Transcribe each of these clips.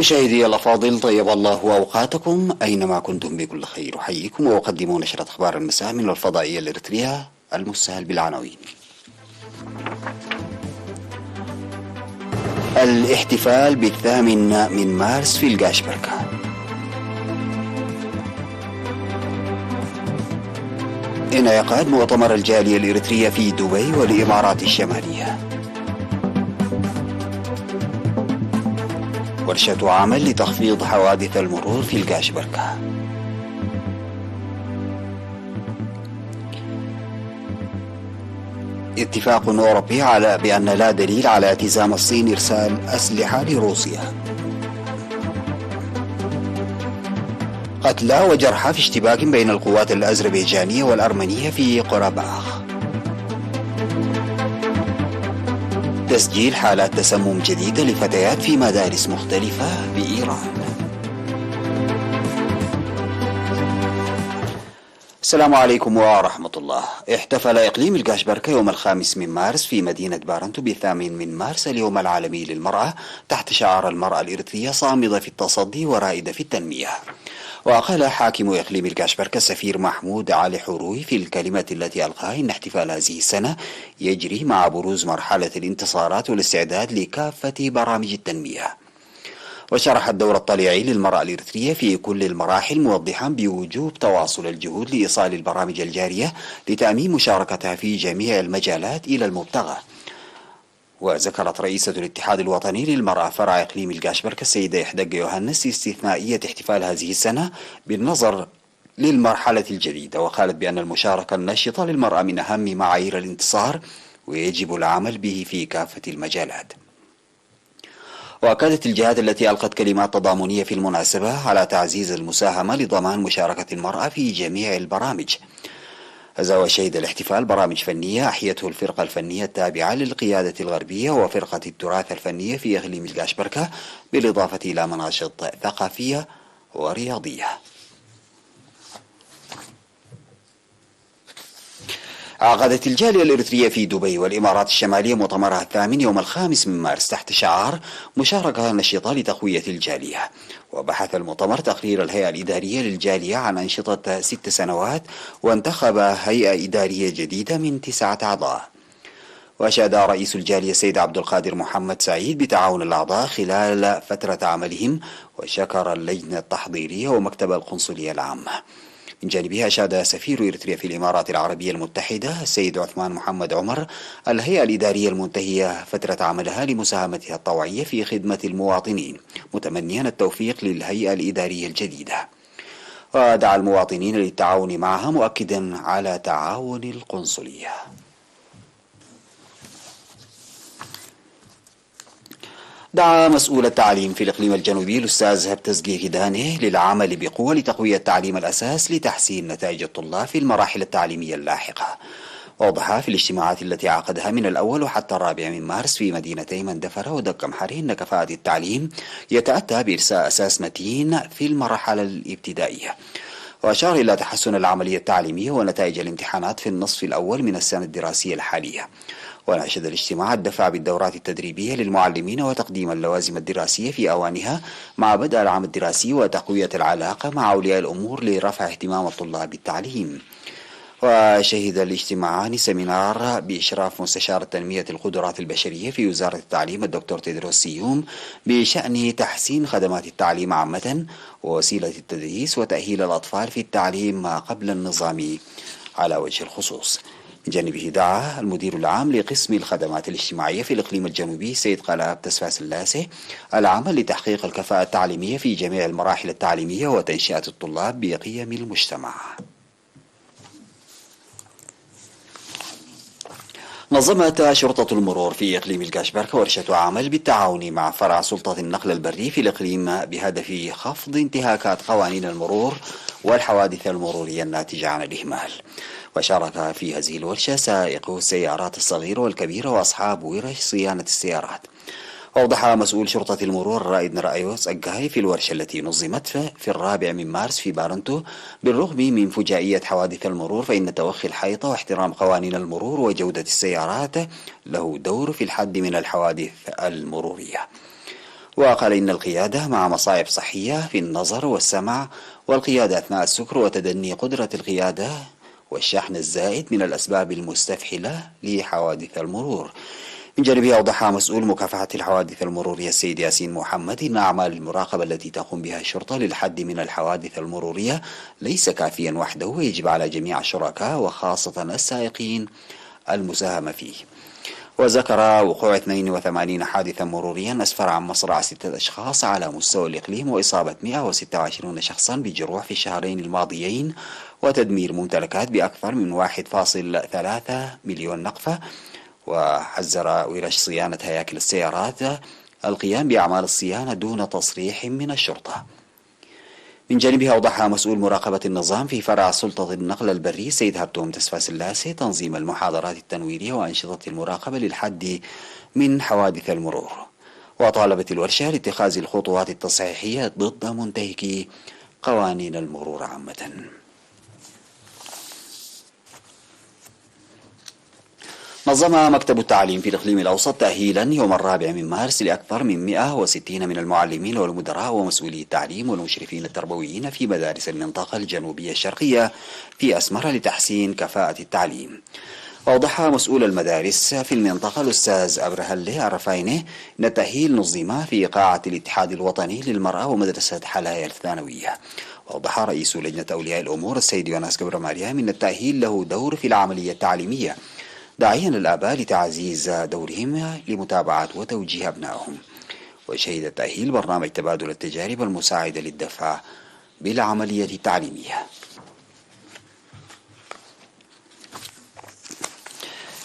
مشاهدي الأفاضل، طيب الله أوقاتكم أينما كنتم بكل خير. أحييكم وأقدم نشرة أخبار المساء من الفضائية الإريترية المسهل بالعناوين. الاحتفال بالثامن من مارس في القاشبركة. انعقاد مؤتمر الجالية الإريترية في دبي والإمارات الشمالية. ورشة عمل لتخفيض حوادث المرور في القاشبركة. اتفاق أوروبي على بأن لا دليل على التزام الصين إرسال أسلحة لروسيا. قتلى وجرحى في اشتباك بين القوات الأذربيجانية والأرمنية في قراباخ. تسجيل حالات تسمم جديدة لفتيات في مدارس مختلفة بإيران. السلام عليكم ورحمة الله. احتفل إقليم القاشبركة يوم 5 من مارس في مدينة بارنتو بالثامن من مارس اليوم العالمي للمرأة تحت شعار المرأة الإريترية صامدة في التصدي ورائدة في التنمية. وقال حاكم إقليم القاشبركة السفير محمود علي حروي في الكلمة التي ألقاها إن احتفال هذه السنة يجري مع بروز مرحلة الانتصارات والاستعداد لكافة برامج التنمية. وشرح الدور الطليعي للمرأة الإريترية في كل المراحل موضحا بوجوب تواصل الجهود لإيصال البرامج الجارية لتأمين مشاركتها في جميع المجالات إلى المبتغى. وذكرت رئيسة الاتحاد الوطني للمرأة فرع إقليم القاشبركة السيدة إحدق يوهنس استثنائية احتفال هذه السنة بالنظر للمرحلة الجديدة، وقالت بأن المشاركة النشطة للمرأة من أهم معايير الانتصار ويجب العمل به في كافة المجالات. وأكدت الجهات التي ألقت كلمات تضامنية في المناسبة على تعزيز المساهمة لضمان مشاركة المرأة في جميع البرامج. وشهد الاحتفال برامج فنية أحيته الفرقة الفنية التابعة للقيادة الغربية وفرقة التراث الفنية في إقليم القاشبركة، بالإضافة إلى مناشط ثقافية ورياضية. عقدت الجالية الإريترية في دبي والإمارات الشمالية مؤتمرها الثامن يوم 5 من مارس تحت شعار مشاركة نشطة لتقوية الجالية. وبحث المؤتمر تقرير الهيئة الإدارية للجالية عن أنشطة 6 سنوات، وانتخب هيئة إدارية جديدة من 9 أعضاء. وأشاد رئيس الجالية السيد عبد القادر محمد سعيد بتعاون الأعضاء خلال فترة عملهم، وشكر اللجنة التحضيرية ومكتب القنصلية العامة. من جانبها أشاد سفير إريتريا في الإمارات العربية المتحدة السيد عثمان محمد عمر الهيئة الإدارية المنتهية فترة عملها لمساهمتها الطوعية في خدمة المواطنين، متمنيا التوفيق للهيئة الإدارية الجديدة. ودعا المواطنين للتعاون معها مؤكدا على تعاون القنصلية. دعا مسؤول التعليم في الإقليم الجنوبي الأستاذ هبتز قيقداني للعمل بقوة لتقوية تعليم الأساس لتحسين نتائج الطلاب في المراحل التعليمية اللاحقة. وأوضح في الاجتماعات التي عقدها من الأول وحتى 4 من مارس في مدينتي مندفرة ودقم حري أن كفاءة التعليم يتأتى بإرساء أساس متين في المرحلة الابتدائية. وأشار إلى تحسن العملية التعليمية ونتائج الامتحانات في النصف الأول من السنة الدراسية الحالية. وناشد الاجتماع الدفع بالدورات التدريبية للمعلمين وتقديم اللوازم الدراسية في أوانها مع بدء العام الدراسي، وتقوية العلاقة مع أولياء الأمور لرفع اهتمام الطلاب بالتعليم. وشهد الاجتماعان سيمينار بإشراف مستشار تنمية القدرات البشرية في وزارة التعليم الدكتور تيدروس سيوم بشأن تحسين خدمات التعليم عامة ووسيلة التدريس وتأهيل الأطفال في التعليم ما قبل النظام على وجه الخصوص. من جانبه دعا المدير العام لقسم الخدمات الاجتماعية في الإقليم الجنوبي سيد قلاب تسفاس اللاسي العمل لتحقيق الكفاءة التعليمية في جميع المراحل التعليمية وتنشئة الطلاب بقيم المجتمع. نظمت شرطة المرور في إقليم القاشبركة ورشة عمل بالتعاون مع فرع سلطة النقل البري في الإقليم بهدف خفض انتهاكات قوانين المرور والحوادث المرورية الناتجة عن الإهمال. وشارك في هذه الورشة سائقو السيارات الصغيرة والكبيرة وأصحاب ورش صيانة السيارات. أوضح مسؤول شرطة المرور رائد رأيوس أجاي في الورشة التي نظمت في 4 من مارس في بارنتو بالرغم من فجائية حوادث المرور فإن توخي الحيطة واحترام قوانين المرور وجودة السيارات له دور في الحد من الحوادث المرورية. وقال إن القيادة مع مصاعب صحية في النظر والسمع، والقيادة أثناء السكر وتدني قدرة القيادة والشحن الزائد من الأسباب المستفحلة لحوادث المرور. من جانبه أوضح مسؤول مكافحة الحوادث المرورية السيد ياسين محمد إن أعمال المراقبة التي تقوم بها الشرطة للحد من الحوادث المرورية ليس كافيا وحده، ويجب على جميع الشركاء وخاصة السائقين المساهمة فيه. وذكر وقوع 82 حادثا مروريا أسفر عن مصرع 6 أشخاص على مستوى الإقليم، وإصابة 126 شخصا بجروح في الشهرين الماضيين، وتدمير ممتلكات بأكثر من 1.3 مليون نقفة. وحذر ورش صيانة هياكل السيارات القيام بأعمال الصيانة دون تصريح من الشرطة. من جانبه أوضح مسؤول مراقبة النظام في فرع سلطة النقل البري سيد هبتوم تسفى سلاسي تنظيم المحاضرات التنويرية وأنشطة المراقبة للحد من حوادث المرور، وطالبت الورشة لاتخاذ الخطوات التصحيحية ضد منتهكي قوانين المرور عامة. نظم مكتب التعليم في الإقليم الأوسط تأهيلا يوم 4 من مارس لأكثر من 160 من المعلمين والمدراء ومسؤولي التعليم والمشرفين التربويين في مدارس المنطقة الجنوبية الشرقية في أسمرة لتحسين كفاءة التعليم. وأوضح مسؤول المدارس في المنطقة الأستاذ أبرهلي الرفايني أن التأهيل نظم في قاعة الاتحاد الوطني للمرأة ومدرسة حلايا الثانوية. وأوضح رئيس لجنة أولياء الأمور السيد يوناس كبر مريم أن التأهيل له دور في العملية التعليمية، داعيا الآباء لتعزيز دورهم لمتابعة وتوجيه أبنائهم. وشهد التأهيل برنامج تبادل التجارب المساعدة للدفع بالعملية التعليمية.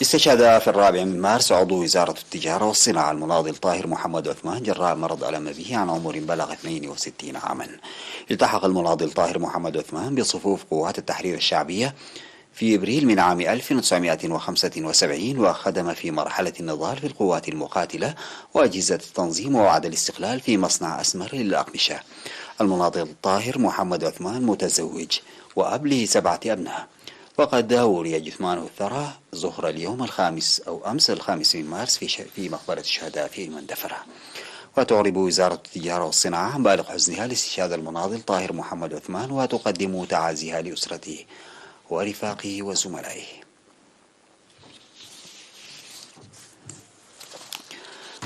استشهد في 4 من مارس عضو وزارة التجارة والصناعة المناضل طاهر محمد عثمان جراء مرض ألم به عن عمر بلغ 62 عاما. التحق المناضل طاهر محمد عثمان بصفوف قوات التحرير الشعبية في إبريل من عام 1975، وخدم في مرحلة النضال في القوات المقاتلة وأجهزة التنظيم ووعد الاستقلال في مصنع أسمر للأقمشة. المناضل طاهر محمد عثمان متزوج وأب ل7 أبناء، وقد ولي جثمانه الثرى ظهر اليوم الخامس أو أمس 5 من مارس في مقبرة الشهداء في مندفرة. وتعرب وزارة التجارة والصناعة عن بالغ حزنها لاستشهاد المناضل طاهر محمد عثمان، وتقدم تعازيها لأسرته ورفاقه وزملائه.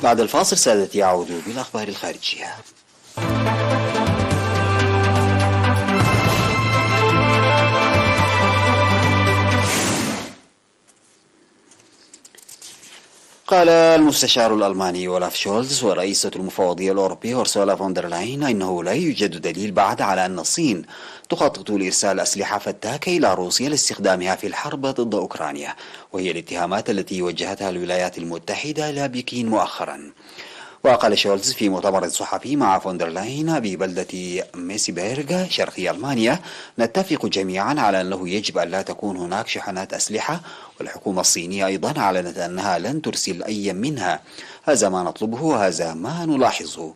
بعد الفاصل سادتي يعود بالأخبار الخارجية. قال المستشار الألماني أولاف شولز ورئيسة المفوضية الأوروبية أرسولا فون دير لاين أنه لا يوجد دليل بعد على أن الصين تخطط لإرسال أسلحة فتاكة إلى روسيا لاستخدامها في الحرب ضد أوكرانيا، وهي الاتهامات التي وجهتها الولايات المتحدة إلى بكين مؤخرا. وقال شولز في مؤتمر صحفي مع فون دير لاين ببلدة ميسيبيرغ شرقي ألمانيا: نتفق جميعا على أنه يجب أن لا تكون هناك شحنات أسلحة، والحكومة الصينية أيضا أعلنت أنها لن ترسل أي منها. هذا ما نطلبه وهذا ما نلاحظه.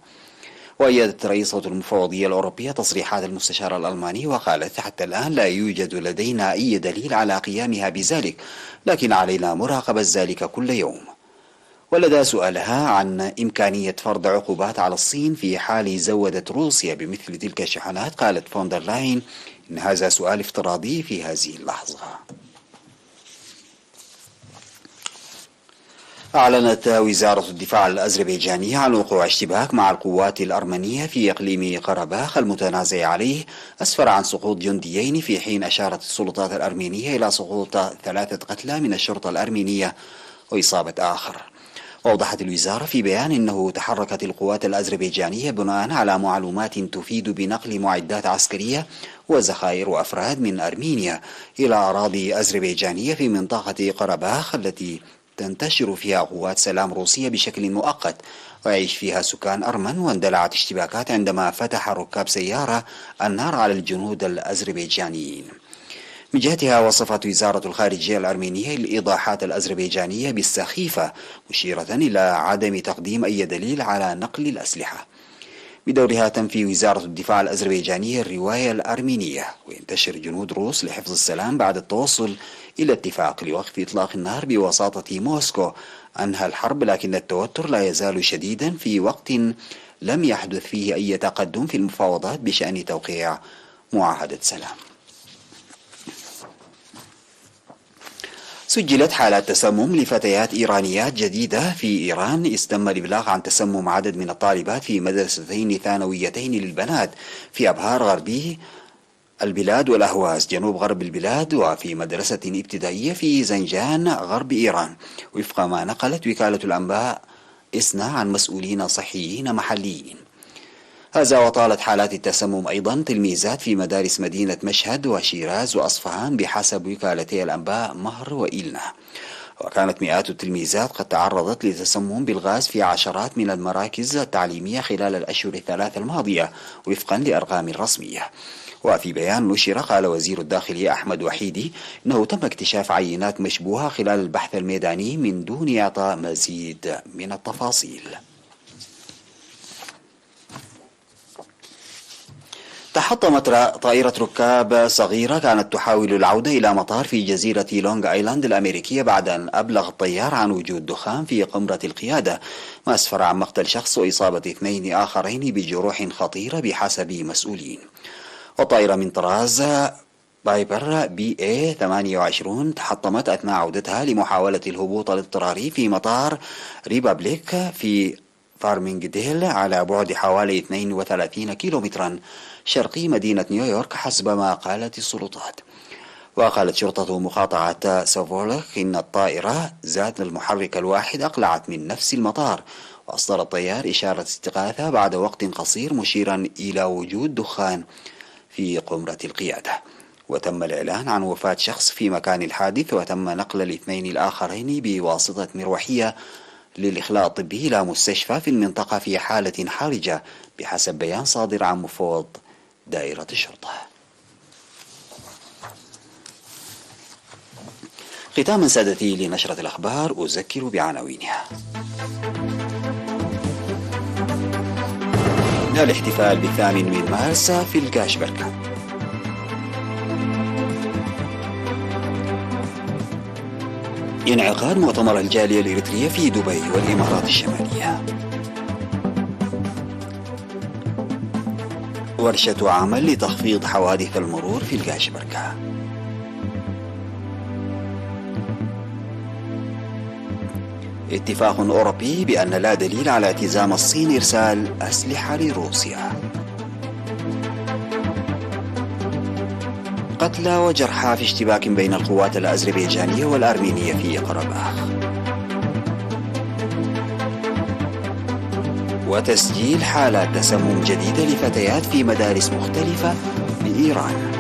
وأيدت رئيسة المفوضية الأوروبية تصريحات المستشار الألماني وقالت: حتى الآن لا يوجد لدينا أي دليل على قيامها بذلك، لكن علينا مراقبة ذلك كل يوم. ولدى سؤالها عن إمكانية فرض عقوبات على الصين في حال زودت روسيا بمثل تلك الشحنات، قالت فون دير لاين: إن هذا سؤال افتراضي في هذه اللحظة. أعلنت وزارة الدفاع الأذربيجانية عن وقوع اشتباك مع القوات الأرمنية في إقليم قرباخ المتنازع عليه أسفر عن سقوط جنديين، في حين أشارت السلطات الأرمينية إلى سقوط 3 قتلى من الشرطة الأرمينية وإصابة آخر. وأوضحت الوزارة في بيان أنه تحركت القوات الأذربيجانية بناء على معلومات تفيد بنقل معدات عسكرية وذخائر وأفراد من أرمينيا إلى أراضي أذربيجانية في منطقة قرباخ التي تنتشر فيها قوات سلام روسية بشكل مؤقت ويعيش فيها سكان أرمن. واندلعت اشتباكات عندما فتح ركاب سيارة النار على الجنود الأذربيجانيين. من جهتها وصفت وزارة الخارجية الأرمينية الإيضاحات الأذربيجانية بالسخيفة، مشيرة إلى عدم تقديم أي دليل على نقل الأسلحة. بدورها تنفي وزارة الدفاع الأذربيجانية الرواية الأرمينية، وينتشر جنود روس لحفظ السلام بعد التوصل إلى اتفاق لوقف إطلاق النار بوساطة موسكو أنهى الحرب، لكن التوتر لا يزال شديدا في وقت لم يحدث فيه أي تقدم في المفاوضات بشأن توقيع معاهدة سلام. سجلت حالات تسمم لفتيات إيرانيات جديدة في إيران. استم الإبلاغ عن تسمم عدد من الطالبات في مدرستين ثانويتين للبنات في أبهار غربي البلاد والأهواز جنوب غرب البلاد، وفي مدرسة ابتدائية في زنجان غرب إيران، وفق ما نقلت وكالة الأنباء إسنا عن مسؤولين صحيين محليين. هذا وطالت حالات التسمم أيضا تلميذات في مدارس مدينة مشهد وشيراز وأصفهان بحسب وكالتي الأنباء مهر وإلنا. وكانت مئات التلميذات قد تعرضت لتسمم بالغاز في عشرات من المراكز التعليمية خلال الأشهر الثلاث الماضية وفقا لأرقام رسمية. وفي بيان نشر قال وزير الداخلية أحمد وحيدي إنه تم اكتشاف عينات مشبوهة خلال البحث الميداني من دون إعطاء مزيد من التفاصيل. تحطمت طائرة ركاب صغيرة كانت تحاول العودة إلى مطار في جزيرة لونغ آيلاند الأمريكية بعد أن أبلغ الطيار عن وجود دخان في قمرة القيادة، ما أسفر عن مقتل شخص وإصابة 2 آخرين بجروح خطيرة بحسب مسؤولين. والطائرة من طراز بايبر BA 28 تحطمت أثناء عودتها لمحاولة الهبوط الاضطراري في مطار ريبابليك في فارمينغديل على بعد حوالي 32 كيلومترا شرقي مدينة نيويورك حسب ما قالت السلطات. وقالت شرطة مقاطعة سافولك إن الطائرة ذات المحرك الواحد أقلعت من نفس المطار، وأصدر الطيار إشارة استغاثة بعد وقت قصير مشيرا إلى وجود دخان في قمرة القيادة. وتم الإعلان عن وفاة شخص في مكان الحادث، وتم نقل الاثنين الآخرين بواسطة مروحية للإخلاء الطبي إلى مستشفى في المنطقة في حالة حرجة بحسب بيان صادر عن مفوض دائرة الشرطة. ختاما سادتي لنشرة الأخبار أذكر بعناوينها. الاحتفال ب8 من مارس في الكاشبركة. انعقاد مؤتمر الجالية الإريترية في دبي والإمارات الشمالية. ورشة عمل لتخفيض حوادث المرور في الكاشبركة. اتفاق أوروبي بأن لا دليل على التزام الصين إرسال أسلحة لروسيا. قتلى وجرحى في اشتباك بين القوات الأذربيجانية والأرمينية في قرباخ. وتسجيل حالات تسمم جديدة لفتيات في مدارس مختلفة بإيران.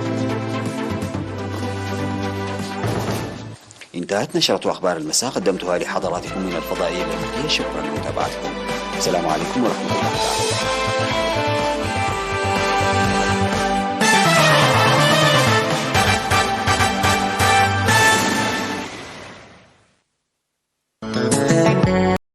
انتهت نشرة أخبار المساء، قدمتها لحضراتكم من الفضائية الأمريكية. شكرا لمتابعتكم. السلام عليكم ورحمة الله تعالى.